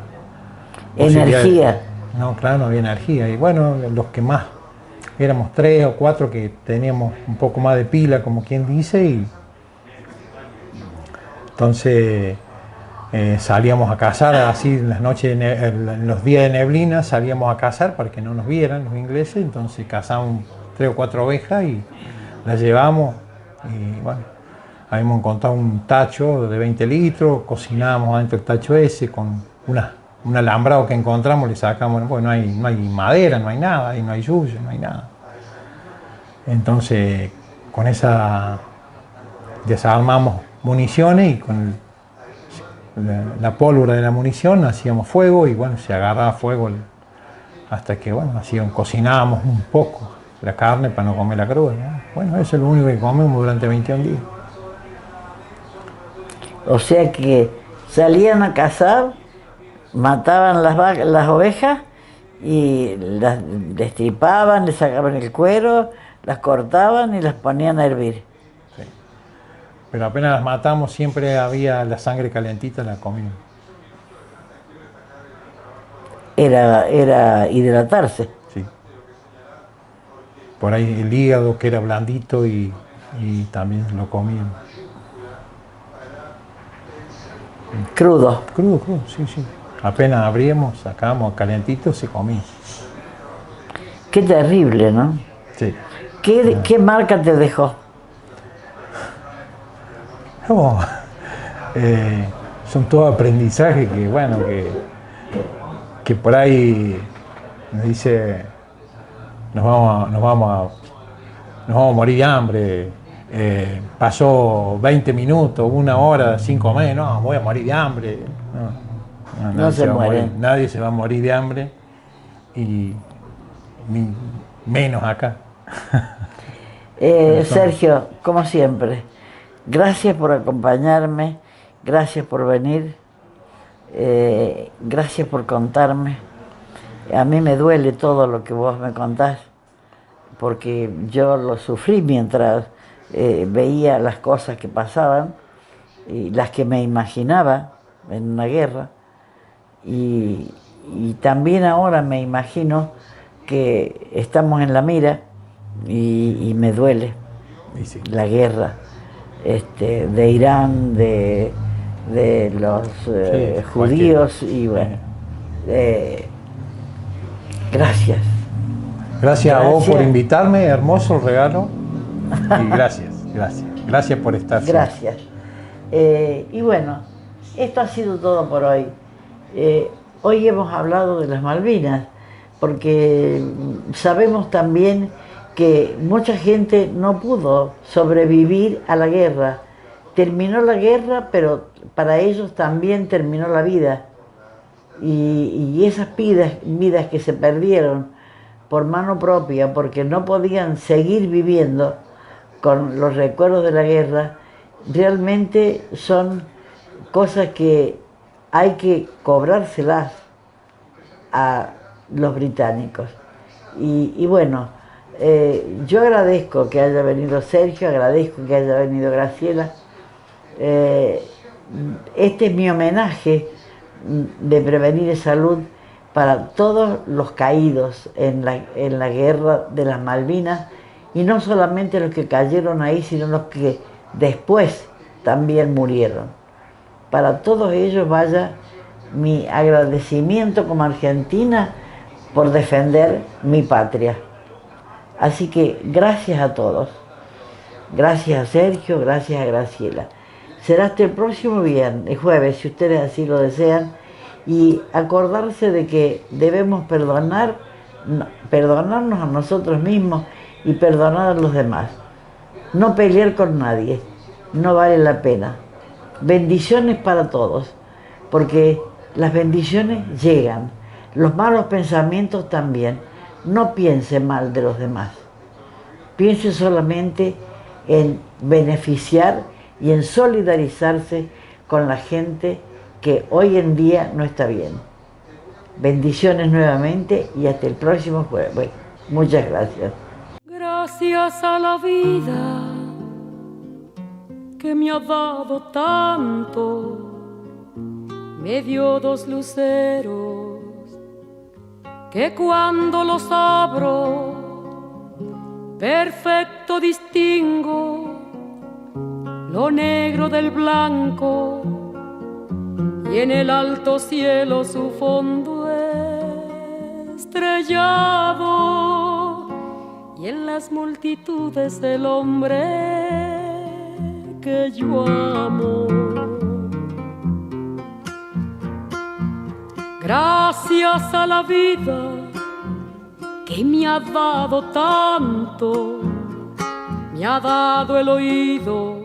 energía. No, claro, no había energía. Y bueno, los que más, éramos 3 o 4 que teníamos un poco más de pila, como quien dice, y entonces salíamos a cazar así en las noches, en los días de neblina, salíamos a cazar para que no nos vieran los ingleses, entonces cazamos 3 o 4 ovejas y las llevamos, y bueno, habíamos encontrado un tacho de 20 litros, cocinábamos adentro del tacho ese con un alambrado que encontramos, le sacamos, bueno, no hay madera, no hay nada, y no hay yuyo, no hay nada. Entonces, con esa desarmamos municiones y con la pólvora de la munición hacíamos fuego y bueno, se agarraba fuego hasta que, bueno, cocinábamos un poco la carne para no comer la cruda, ¿no? Bueno, eso es lo único que comemos durante 21 días. O sea que salían a cazar, mataban las ovejas y las destripaban, les sacaban el cuero, las cortaban y las ponían a hervir. Sí. Pero apenas las matamos siempre había la sangre calentita, la comíamos. Era hidratarse. Sí. Por ahí el hígado que era blandito y también lo comíamos. Crudo. Crudo, sí, sí. Apenas abríamos, sacábamos calentito, se comía. Qué terrible, ¿no? Sí. ¿Qué marca te dejó? No, son todos aprendizajes que, bueno, que por ahí nos dice, nos vamos a morir de hambre. Pasó 20 minutos, 1 hora sin comer, no, voy a morir de hambre. No se muere. Nadie se va a morir de hambre, y menos acá. Sergio, como siempre, gracias por acompañarme, gracias por venir, gracias por contarme. A mí me duele todo lo que vos me contás, porque yo lo sufrí mientras veía las cosas que pasaban y las que me imaginaba en una guerra, y también ahora me imagino que estamos en la mira y me duele Sí. la guerra de Irán, de los judíos, y bueno, gracias. Gracias a vos por invitarme, hermoso el regalo, y gracias por estar. Gracias. Y bueno, esto ha sido todo por hoy. Hoy hemos hablado de las Malvinas, porque sabemos también que mucha gente no pudo sobrevivir a la guerra. Terminó la guerra, pero para ellos también terminó la vida. Y esas vidas que se perdieron por mano propia, porque no podían seguir viviendo con los recuerdos de la guerra, realmente son cosas que hay que cobrárselas a los británicos. Y bueno, yo agradezco que haya venido Sergio, agradezco que haya venido Graciela. Este es mi homenaje de Prevenir es Salud para todos los caídos en la guerra de las Malvinas, y no solamente los que cayeron ahí, sino los que después también murieron. Para todos ellos vaya mi agradecimiento como argentina por defender mi patria. Así que gracias a todos. Gracias a Sergio, gracias a Graciela. Será hasta el próximo jueves, si ustedes así lo desean, y acordarse de que debemos perdonarnos a nosotros mismos y perdonar a los demás. No pelear con nadie, no vale la pena. Bendiciones para todos, porque las bendiciones llegan, los malos pensamientos también. No piense mal de los demás, piense solamente en beneficiar y en solidarizarse con la gente que hoy en día no está bien. Bendiciones nuevamente y hasta el próximo jueves. Bueno, muchas gracias. Gracias a la vida que me ha dado tanto, me dio 2 luceros que cuando los abro perfecto distingo lo negro del blanco y en el alto cielo su fondo estrellado y en las multitudes el hombre que yo amo. Gracias a la vida que me ha dado tanto, me ha dado el oído